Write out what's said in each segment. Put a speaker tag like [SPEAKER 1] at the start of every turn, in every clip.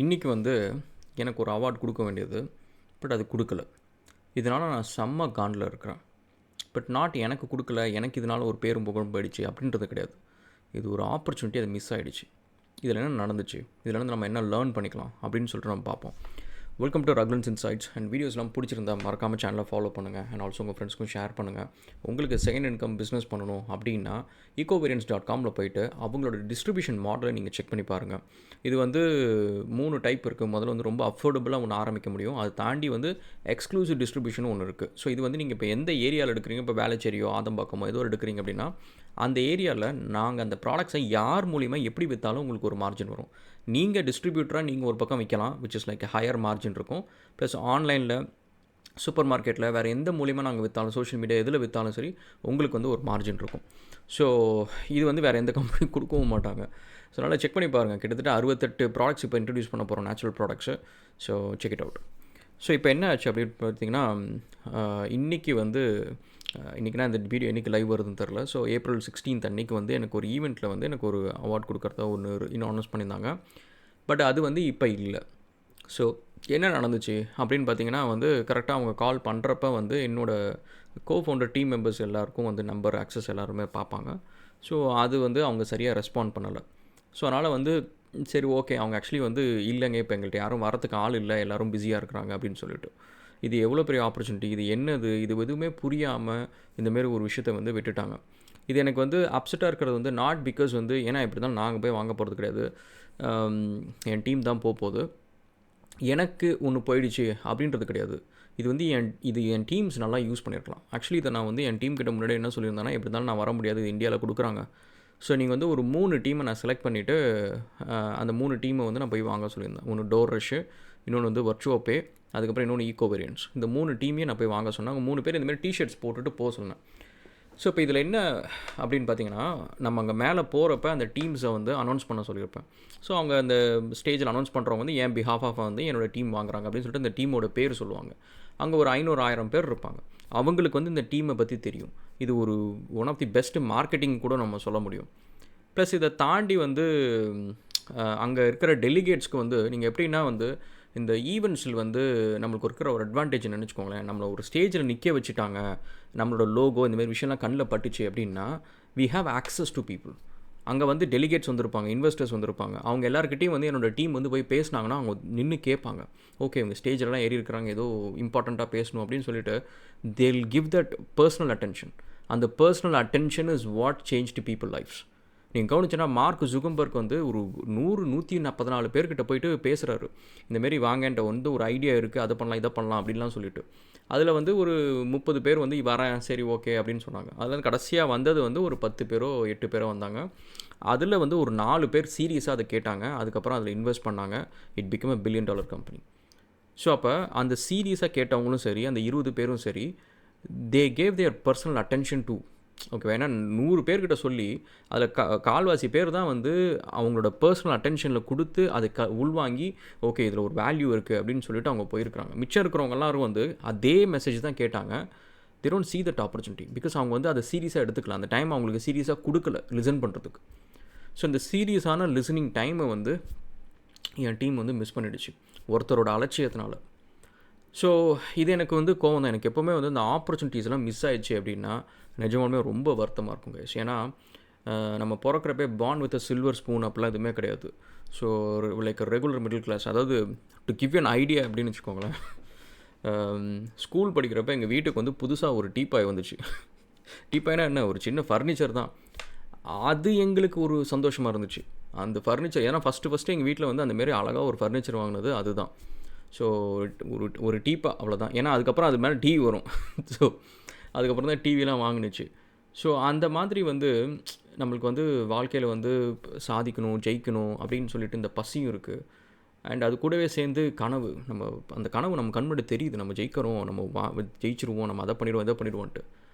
[SPEAKER 1] இன்றைக்கி வந்து எனக்கு ஒரு அவார்ட் கொடுக்க வேண்டியது. பட் அது கொடுக்கல. இதனால் நான் செம்ம காண்டில் இருக்கிறேன். பட் நாட் எனக்கு கொடுக்கல, எனக்கு இதனால் ஒரு பேரும் புகழும் போயிடுச்சு அப்படின்றது கிடையாது. இது ஒரு ஆப்பர்ச்சுனிட்டி, அது மிஸ் ஆகிடுச்சு. இதில் என்ன நடந்துச்சு, இதில் நம்ம என்ன லேர்ன் பண்ணிக்கலாம் அப்படின்னு சொல்லிட்டு நம்ம பார்ப்போம். Welcome to Raglans insights. And வீடியோஸ்லாம் பிடிச்சிருந்தா மறக்காமல் சேனலை ஃபாலோ பண்ணுங்கள். அண்ட் ஆல்சோ உங்கள் ஃப்ரெண்ட்ஸ்க்கும் ஷேர் பண்ணுங்கள். உங்களுக்கு செகண்ட் இன்கம் பிஸ்னஸ் பண்ணணும் அப்படின்னா ecovariance.comல போய்ட்டு அவங்களோட டிஸ்ட்ரிபியூஷன் மாடலை நீங்கள் செக் பண்ணி பாருங்கள். இது வந்து 3 டைப் இருக்குது. முதல்ல வந்து ரொம்ப அஃபோர்டபுளாக ஒன்று ஆரம்பிக்க முடியும். அது தாண்டி வந்து எக்ஸ்க்ளூசிவ் டிஸ்ட்ரிபியூஷனும் ஒன்று இருக்குது. ஸோ இது வந்து நீங்கள் இப்போ எந்த ஏரியாவில் எடுக்கிறீங்க, இப்போ வேளச்சேரியோ ஆதம்பாக்கமோ ஏதோ எடுக்கிறீங்க அப்படின்னா அந்த ஏரியாவில் நாங்கள் அந்த ப்ராடக்ட்ஸை யார் மூலிமா எப்படி விற்றாலும் உங்களுக்கு ஒரு மார்ஜின் வரும். நீங்கள் டிஸ்ட்ரிபியூட்டராக நீங்கள் ஒரு பக்கம் விற்கலாம், which is like higher margin இருக்கும். ப்ளஸ் ஆன்லைனில், சூப்பர் மார்க்கெட்டில், வேறு எந்த மூலிமா நாங்கள் விற்றாலும், சோஷியல் மீடியா எதில் விற்றாலும் சரி, உங்களுக்கு வந்து ஒரு மார்ஜின் இருக்கும். ஸோ இது வந்து வேறு எந்த கம்பெனி கொடுக்கவும் மாட்டாங்க. ஸோ நல்லா செக் பண்ணி பாருங்கள். கிட்டத்தட்ட 68 ப்ராடக்ட்ஸ் இப்போ இன்ட்ரடியூஸ் பண்ண போகிறோம், natural products. So check it out. So இப்போ என்ன ஆச்சு அப்படின்னு பார்த்தீங்கன்னா, இன்றைக்கி வந்து இன்றைக்கினா இந்த வீடியோ என்றைக்கு லைவ் வருதுன்னு தெரில. ஸோ April 16 அன்றைக்கி வந்து எனக்கு ஒரு ஈவெண்ட்டில் வந்து எனக்கு ஒரு அவார்ட் கொடுக்குறதா ஒன்று இன்னும் அனௌன்ஸ் பண்ணியிருந்தாங்க. பட் அது வந்து இப்போ இல்லை. ஸோ என்ன நடந்துச்சு அப்படின்னு பார்த்தீங்கன்னா வந்து கரெக்டாக அவங்க கால் பண்ணுறப்ப வந்து என்னோடய கோஃபவுண்டர் டீம் மெம்பர்ஸ் எல்லாருக்கும் வந்து நம்பர் ஆக்சஸ் எல்லாருமே பார்ப்பாங்க. ஸோ அது வந்து அவங்க சரியாக ரெஸ்பாண்ட் பண்ணலை. ஸோ அதனால் வந்து சரி ஓகே, அவங்க ஆக்சுவலி வந்து இல்லைங்க, இப்போ எங்கள்கிட்ட யாரும் வரத்துக்கு ஆள் இல்லை, எல்லோரும் பிஸியாக இருக்கிறாங்க அப்படின்னு சொல்லிட்டு. இது எவ்வளோ பெரிய ஆப்பர்ச்சுனிட்டி, இது என்னது, இது எதுவுமே புரியாமல் இந்தமாரி ஒரு விஷயத்தை வந்து விட்டுட்டாங்க. இது எனக்கு வந்து அப்செட்டாக இருக்கிறது வந்து நாட் பிகாஸ் வந்து ஏன்னா இப்படி தான் நாங்கள் போய் வாங்க போகிறது கிடையாது, என் டீம் தான் போகுது, எனக்கு ஒன்று போயிடுச்சு அப்படின்றது கிடையாது. இது வந்து என் டீம்ஸ் நல்லா யூஸ் பண்ணியிருக்கலாம். ஆக்சுவலி இதை நான் வந்து என் டீம் கிட்ட முன்னாடி என்ன சொல்லியிருந்தேன்னா, எப்படி இருந்தாலும் நான் வர முடியாது, இது இந்தியாவில் கொடுக்குறாங்க. ஸோ நீங்கள் வந்து ஒரு 3 டீமை நான் செலக்ட் பண்ணிவிட்டு அந்த 3 டீமை வந்து நான் போய் வாங்க சொல்லியிருந்தேன். ஒன்று டோர் ரஷ்ஷு, இன்னொன்று வந்து வர்ச்சுவோ பே, அதுக்கப்புறம் இன்னொன்று ecovariance. இந்த 3 டீமையும் நான் போய் வாங்க சொன்னாங்க. 3 பேர் இந்தமாதிரி டிஷர்ட்ஸ் போட்டுட்டு போக சொன்னேன். ஸோ இப்போ இதில் என்ன அப்படின்னு பார்த்தீங்கன்னா, நம்ம அங்கே மேலே போகிறப்ப அந்த டீம்ஸை வந்து அனௌன்ஸ் பண்ண சொல்லியிருப்பேன். ஸோ அவங்க அந்த ஸ்டேஜில் அனௌன்ஸ் பண்ணுறவங்க வந்து என் பிஹாஃபாக வந்து என்னோடய டீம் வாங்குறாங்க அப்படின்னு சொல்லிட்டு அந்த டீமோட பேர் சொல்லுவாங்க. அங்கே ஒரு 500-1000 பேர் இருப்பாங்க. அவங்களுக்கு வந்து இந்த டீமை பற்றி தெரியும். இது ஒரு one of the best marketing கூட நம்ம சொல்ல முடியும். ப்ளஸ் இதை தாண்டி வந்து அங்கே இருக்கிற டெலிகேட்ஸ்க்கு வந்து நீங்கள் எப்படின்னா வந்து இந்த ஈவெண்ட்ஸில் வந்து நம்மளுக்கு இருக்கிற ஒரு அட்வான்டேஜ் நினச்சிக்கோங்களேன். நம்மளை ஒரு ஸ்டேஜில் நிற்க வச்சுட்டாங்க, நம்மளோட லோகோ இந்தமாதிரி விஷயம்லாம் கண்ணில் பட்டுச்சு அப்படின்னா we have access to people. அங்கே வந்து டெலிகேட்ஸ் வந்திருப்பாங்க, இன்வெஸ்டர்ஸ் வந்திருப்பாங்க. அவங்க எல்லாருக்கிட்டையும் வந்து என்னோடய டீம் வந்து போய் பேசினாங்கன்னா அவங்க நின்று கேட்பாங்க, ஓகே இவங்க ஸ்டேஜிலலாம் ஏறி இருக்கிறாங்க, ஏதோ இம்பார்ட்டண்ட்டாக பேசணும் அப்படின்னு சொல்லிட்டு they will give that personal attention. அந்த personal attention is what change to people lifes. நீங்கள் கவனிச்சுன்னா மார்க் ஜுகம்பர்க் வந்து ஒரு 144 பேர்கிட்ட போயிட்டு பேசுகிறாரு. இந்தமாரி வாங்கன்ட்ட வந்து ஒரு ஐடியா இருக்குது, அதை பண்ணலாம் இதை பண்ணலாம் அப்படின்லாம் சொல்லிட்டு. அதில் வந்து ஒரு 30 பேர் வந்து வரேன் சரி ஓகே அப்படின்னு சொன்னாங்க. அதில் கடைசியாக வந்தது வந்து ஒரு 10 பேரோ 8 பேரோ வந்தாங்க. அதில் வந்து ஒரு 4 பேர் சீரியஸாக அதை கேட்டாங்க. அதுக்கப்புறம் அதில் இன்வெஸ்ட் பண்ணாங்க. It become $1 billion company. So அப்போ அந்த சீரியஸாக கேட்டவங்களும் சரி, அந்த 20 பேரும் சரி, they gave there personal attention to okay. ஏன்னா 100 பேர்கிட்ட சொல்லி அதில் கால்வாசி பேர் தான் வந்து அவங்களோட பர்சனல் அட்டென்ஷனில் கொடுத்து அதை உள்வாங்கி ஓகே இதில் ஒரு வேல்யூ இருக்குது அப்படின்னு சொல்லிட்டு அவங்க போயிருக்கிறாங்க. மிச்சம் இருக்கிறவங்க எல்லாரும் வந்து அதே மெசேஜ் தான் கேட்டாங்க. They don't see that opportunity because அவங்க வந்து அதை சீரியஸாக எடுத்துக்கலாம். அந்த டைம் அவங்களுக்கு சீரியஸாக கொடுக்கல லிசன் பண்ணுறதுக்கு. ஸோ இந்த சீரியஸான லிசனிங் டைமை வந்து என் டீம் வந்து மிஸ் பண்ணிடுச்சு ஒருத்தரோட அலட்சியத்தினால. ஸோ இது எனக்கு வந்து கோவம் தான். எனக்கு எப்போவுமே வந்து இந்த ஆப்பர்ச்சுனிட்டிஸ்லாம் மிஸ் ஆயிடுச்சு அப்படின்னா நிஜமாலுமே ரொம்ப வருத்தமாக இருக்கும் கைஸ். ஏன்னா நம்ம பிறக்கிறப்பே born with a silver spoon அப்படிலாம் எதுவுமே கிடையாது. So like regular middle class. அதாவது to give you an idea அப்படின்னு வச்சுக்கோங்களேன், ஸ்கூல் படிக்கிறப்ப எங்கள் வீட்டுக்கு வந்து புதுசாக ஒரு டீப்பாய் வந்துச்சு. டீப்பாய்னா என்ன, ஒரு சின்ன ஃபர்னிச்சர் தான். அது எங்களுக்கு ஒரு சந்தோஷமாக இருந்துச்சு அந்த ஃபர்னிச்சர். ஏன்னா ஃபஸ்ட்டு எங்கள் வீட்டில் வந்து அந்தமாரி அழகாக ஒரு ஃபர்னிச்சர் வாங்கினது அதுதான். ஸோ ஒரு டீப்பா அவ்வளோதான். ஏன்னா அதுக்கப்புறம் அது மேலே டிவி வரும். ஸோ அதுக்கப்புறம் தான் டிவிலாம் வாங்கினுச்சு. ஸோ அந்த மாதிரி வந்து நம்மளுக்கு வந்து வாழ்க்கையில் வந்து சாதிக்கணும், ஜெயிக்கணும் அப்படின்னு சொல்லிட்டு இந்த பசியும் இருக்குது. அண்ட் அது கூடவே சேர்ந்து கனவு, அந்த கனவு நம்ம கண்முன்னாடி தெரியுது, நம்ம ஜெயிக்கிறோம், நம்ம ஜெயிச்சிருவோம், நம்ம அதை பண்ணிடுவோம் இதை பண்ணிடுவோன்ட்டு.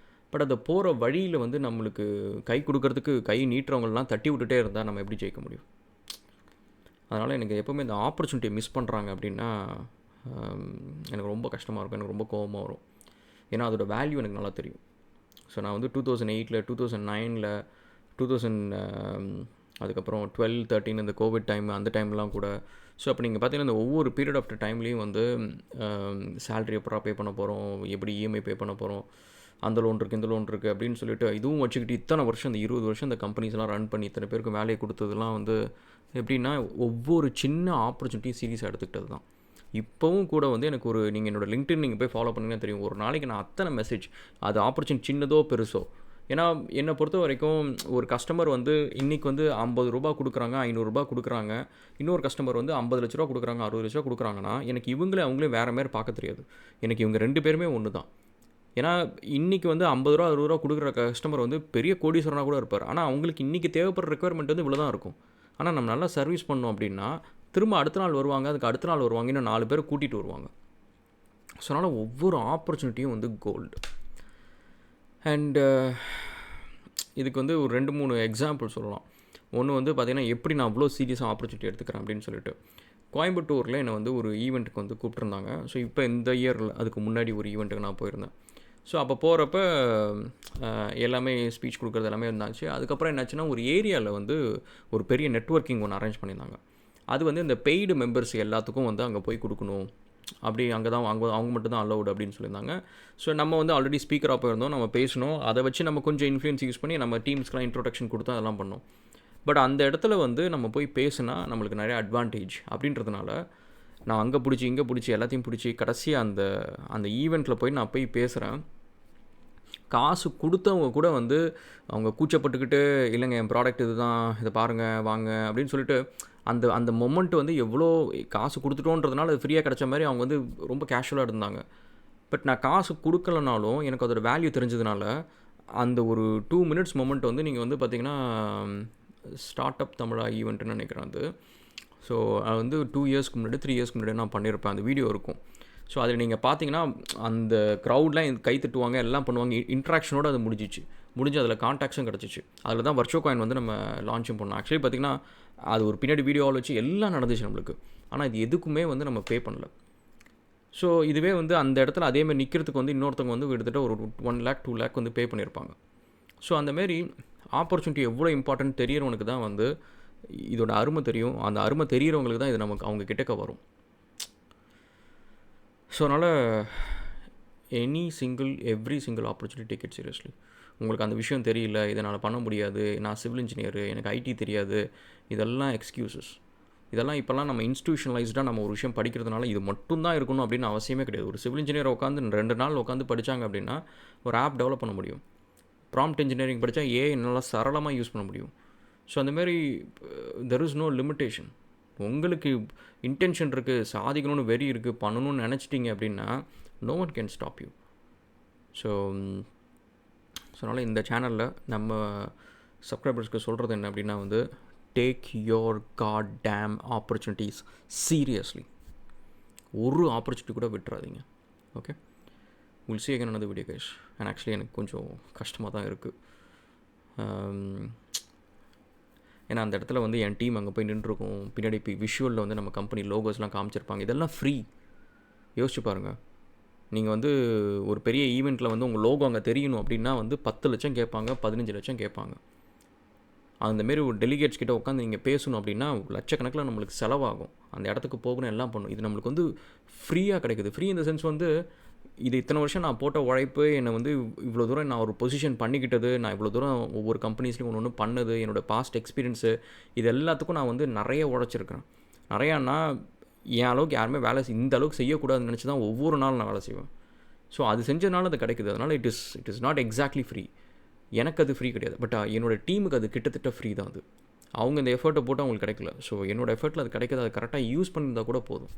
[SPEAKER 1] பட் அதை போகிற வழியில் வந்து நம்மளுக்கு கை கொடுக்கறதுக்கு கை நீட்டுறவங்களாம் தட்டி விட்டுட்டே இருந்தால் நம்ம எப்படி ஜெயிக்க முடியும்? அதனால் எனக்கு எப்போவுமே இந்த ஆப்பர்ச்சுனிட்டியை மிஸ் பண்ணுறாங்க அப்படின்னா எனக்கு ரொம்ப கஷ்டமாக இருக்கும், எனக்கு ரொம்ப கோபமாக வரும். ஏன்னா அதோடய வேல்யூ எனக்கு நல்லா தெரியும். ஸோ நான் வந்து 2008, 2009, அதுக்கப்புறம் 12, 13 இந்த கோவிட் டைம் அந்த டைம்லாம் கூட. ஸோ அப்போ நீங்கள் பார்த்தீங்கன்னா இந்த ஒவ்வொரு பீரியட் ஆஃப்டர் டைம்லேயும் வந்து சேலரி எப்படா பே பண்ண போகிறோம், எப்படி இஎம்ஐ பே பண்ண போகிறோம், அந்த லோன் இருக்குது இந்த லோன் இருக்குது அப்படின்னு சொல்லிட்டு இதுவும் வச்சுக்கிட்டு இத்தனை வருஷம் இந்த 20 வருஷம் இந்த கம்பெனிஸ்லாம் ரன் பண்ணி இத்தனை பேருக்கு வேலையை கொடுத்ததுலாம் வந்து எப்படின்னா ஒவ்வொரு சின்ன ஆப்பர்ச்சுனிட்டியும் சீரியஸாக எடுத்துக்கிட்டது தான். இப்போவும் கூட வந்து எனக்கு ஒரு நீங்கள் என்னோடய லிங்க்டின் நீங்கள் போய் ஃபாலோ பண்ணிங்கன்னா தெரியும், ஒரு நாளைக்கு நான் அத்தனை மெசேஜ், அது ஆப்பர்ச்சுனிட்டி சின்னதோ பெருசோ. ஏன்னா என்னை பொறுத்த வரைக்கும் ஒரு கஸ்டமர் வந்து இன்றைக்கி வந்து 50 ரூபா கொடுக்குறாங்க, 500 ரூபா கொடுக்குறாங்க, இன்னொரு கஸ்டமர் வந்து 50 லட்ச ரூபா கொடுக்குறாங்க, 60 லட்ச ரூபா கொடுக்குறாங்கன்னா எனக்கு அவங்களே வேறு மாதிரி பார்க்க தெரியாது. எனக்கு இவங்க 2 பேருமே ஒன்று தான். ஏன்னா இன்றைக்கி வந்து 50 ரூபா 60 ரூபா கொடுக்குற கஸ்டமர் வந்து பெரிய கோடீஸ்வரனாக கூட இருப்பார். ஆனால் அவங்களுக்கு இன்றைக்கி தேவைப்படுற ரெக்குயர்மெண்ட் வந்து இவ்வளோ தான் இருக்கும். ஆனால் நம்ம நல்லா சர்வீஸ் பண்ணோம் அப்படின்னா திரும்ப அடுத்த நாள் வருவாங்க, அதுக்கு அடுத்த நாள் வருவாங்க, இன்னும் 4 பேர் கூட்டிகிட்டு வருவாங்க. ஸோ அதனால் ஒவ்வொரு ஆப்பர்ச்சுனிட்டியும் வந்து கோல்டு. அண்டு இதுக்கு வந்து ஒரு 2-3 எக்ஸாம்பிள் சொல்லலாம். ஒன்று வந்து பார்த்திங்கன்னா எப்படி நான் அவ்வளோ சீரியஸாக ஆப்பர்ச்சுனிட்டி எடுத்துக்கிறேன் அப்படின்னு சொல்லிட்டு, கோயம்புத்தூரில் என்னை வந்து ஒரு ஈவெண்ட்டுக்கு வந்து கூப்பிட்ருந்தாங்க. ஸோ இப்போ இந்த இயரில் அதுக்கு முன்னாடி ஒரு ஈவெண்ட்டுக்கு நான் போயிருந்தேன். ஸோ அப்போ போகிறப்ப எல்லாமே ஸ்பீச் கொடுக்குறது எல்லாமே இருந்தாச்சு. அதுக்கப்புறம் என்னாச்சுன்னா ஒரு ஏரியாவில் வந்து ஒரு பெரிய நெட்வொர்க்கிங் ஒன்று அரேஞ்ச் பண்ணியிருந்தாங்க. அது வந்து இந்த பெய்டு மெம்பர்ஸ் எல்லாத்துக்கும் வந்து அங்கே போய் கொடுக்கணும், அப்படி அங்கே தான் அவங்க மட்டும் தான் அலௌடு அப்படின்னு சொல்லியிருந்தாங்க. ஸோ நம்ம வந்து ஆல்ரெடி ஸ்பீக்கராக போயிருந்தோம், நம்ம பேசணும், அதை வச்சு நம்ம கொஞ்சம் இன்ஃப்ளூயன்ஸ் யூஸ் பண்ணி நம்ம டீம்ஸ்க்கெலாம் இன்ட்ரோடக்ஷன் கொடுத்தோம், அதெல்லாம் பண்ணோம். பட் அந்த இடத்துல வந்து நம்ம போய் பேசுனா நம்மளுக்கு நிறைய அட்வான்டேஜ் அப்படின்றதுனால நான் அங்கே பிடிச்சி இங்கே பிடிச்சி எல்லாத்தையும் பிடிச்சி கடைசியாக அந்த ஈவெண்ட்டில் போய் பேசுகிறேன். காசு கொடுத்தவங்க கூட வந்து அவங்க கூச்சப்பட்டுக்கிட்டு, இல்லைங்க என் ப்ராடக்ட் இது தான், இதை பாருங்கள் வாங்க அப்படின்னு சொல்லிட்டு அந்த மொமெண்ட் வந்து எவ்வளோ காசு கொடுத்துட்டோன்றதுனால அது ஃப்ரீயாக கிடச்ச மாதிரி அவங்க வந்து ரொம்ப கேஷுவலாக இருந்தாங்க. பட் நான் காசு கொடுக்கலனாலும் எனக்கு அதோட வேல்யூ தெரிஞ்சதுனால அந்த ஒரு 2 மினிட்ஸ் மொமெண்ட் வந்து நீங்கள் வந்து பார்த்திங்கன்னா ஸ்டார்ட் அப் தமிழா ஈவெண்ட்டுன்னு நினைக்கிறேன் அது. ஸோ அது வந்து 2 இயர்ஸ்க்கு முன்னாடி 3 இயர்ஸ்க்கு முன்னாடி நான் பண்ணியிருப்பேன், அந்த வீடியோ இருக்கும். ஸோ அதில் நீங்கள் பார்த்தீங்கன்னா அந்த க்ரௌட்லாம் கை தட்டுவாங்க, எல்லாம் பண்ணுவாங்க, இன்ட்ராக்ஷனோடு அது முடிஞ்சு அதில் கான்டாக்ட்ஸும் கிடச்சிச்சு. அதில் தான் வர்ச்சுவல் காயின் வந்து நம்ம லான்ச்சும் பண்ணோம். ஆக்சுவலி பார்த்திங்கன்னா அது ஒரு பின்னாடி வீடியோவில் வச்சு எல்லாம் நடந்துச்சு நம்மளுக்கு. ஆனால் இது எதுக்குமே வந்து நம்ம பே பண்ணல. ஸோ இதுவே வந்து அந்த இடத்துல அதேமாதிரி நிற்கிறதுக்கு வந்து இன்னொருத்தவங்க வந்து கிட்டத்தட்ட ஒரு 1 lakh 2 lakh வந்து பே பண்ணியிருப்பாங்க. ஸோ அந்தமாரி ஆப்பர்ச்சுனிட்டி எவ்வளோ இம்பார்ட்டன்ட் தெரியறவனுக்கு தான் வந்து இதோட அருமை தெரியும். அந்த அருமை தெரிகிறவங்களுக்கு தான் இது நமக்கு அவங்க கிட்டக்க வரும். ஸோ அதனால் every single opportunity take it seriously. உங்களுக்கு அந்த விஷயம் தெரியல, இதை நான் பண்ண முடியாது, நான் சிவில் இன்ஜினியரு, எனக்கு ஐடி தெரியாது, இதெல்லாம் எக்ஸ்கியூசஸ். இதெல்லாம் இப்போல்லாம் நம்ம இன்ஸ்டியூஷனலைஸ்டாக நம்ம ஒரு விஷயம் படிக்கிறதுனால இது மட்டும் தான் இருக்கணும் அப்படின்னு அவசியமே கிடையாது. ஒரு சிவில் இன்ஜினியர் உட்காந்து 2 நாள் உட்காந்து படித்தாங்க அப்படின்னா ஒரு ஆப் டெவலப் பண்ண முடியும். ப்ராம்ப்ட் இன்ஜினியரிங் படித்தா நல்லா சரளமாக யூஸ் பண்ண முடியும். ஸோ அந்தமாரி தெர் இஸ் நோ லிமிட்டேஷன். உங்களுக்கு இன்டென்ஷன் இருக்குது, சாதிக்கணும்னு வெறி இருக்குது, பண்ணணும்னு நினச்சிட்டிங்க அப்படின்னா no one can stop you. So அதனால் இந்த சேனலில் நம்ம சப்ஸ்கிரைபர்ஸ்க்கு சொல்கிறது என்ன அப்படின்னா வந்து take your god damn opportunities seriously. ஒரு ஆப்பர்ச்சுனிட்டி கூட விட்டுறாதீங்க. Okay, will see again another video guys. And actually எனக்கு கொஞ்சம் கஷ்டமாக தான் இருக்குது. ஏன்னா அந்த இடத்துல வந்து என் டீம் அங்கே போய் நின்றுருக்கும், பின்னாடி இப்போ விஷுவலில் வந்து நம்ம கம்பெனி லோகோஸ்லாம் காமிச்சிருப்பாங்க, இதெல்லாம் ஃப்ரீ. யோசிச்சு பாருங்கள், நீங்கள் வந்து ஒரு பெரிய ஈவெண்ட்டில் வந்து உங்கள் லோகோ அங்கே தெரியணும் அப்படின்னா வந்து 10 லட்சம் கேட்பாங்க, 15 லட்சம் கேட்பாங்க. அந்தமாரி ஒரு டெலிகேட்ஸ் கிட்ட உட்காந்து நீங்கள் பேசணும் அப்படின்னா லட்சக்கணக்கில் நம்மளுக்கு செலவாகும். அந்த இடத்துக்கு போகணும், எல்லாம் பண்ணணும். இது நம்மளுக்கு வந்து ஃப்ரீயாக கிடைக்குது. ஃப்ரீ இந்த சென்ஸ் வந்து இது இத்தனை வருஷம் நான் போட்ட உழைப்பு, என்னை வந்து இவ்வளோ தூரம் நான் ஒரு பொசிஷன் பண்ணிக்கிட்டது, நான் இவ்வளோ தூரம் ஒவ்வொரு கம்பெனிஸ்லையும் ஒன்று பண்ணது, என்னோடய பாஸ்ட் எக்ஸ்பீரியன்ஸு, இது எல்லாத்துக்கும் நான் வந்து நிறைய உழைச்சிருக்கிறேன். நிறையானா என் அளவுக்கு யாருமே இந்த அளவுக்கு செய்யக்கூடாதுன்னு நினச்சி தான் ஒவ்வொரு நாளும் நான் வேலை செய்வேன். ஸோ அது செஞ்சதுனால அது கிடைக்குது. அதனால் it is not exactly free. எனக்கு அது ஃப்ரீ கிடையாது, பட் என்னோடய டீமுக்கு அது கிட்டத்தட்ட ஃப்ரீ தான். அது அவங்க இந்த எஃபர்ட்டை போட்டு அவங்களுக்கு கிடைக்கல. ஸோ என்னோடய எஃபர்ட்டில் அது கிடைக்கிது, அது கரெக்டாக யூஸ் பண்ணியிருந்தால் கூட போதும்.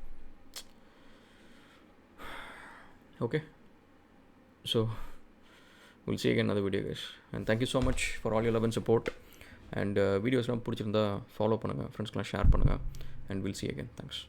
[SPEAKER 1] Okay, so we'll see again another video guys, and thank you so much for all your love and support. And வீடியோஸ்லாம் பிடிச்சிருந்தா ஃபாலோ பண்ணுங்கள், ஃப்ரெண்ட்ஸ்க்கெலாம் ஷேர் பண்ணுங்கள், and we'll see again. Thanks.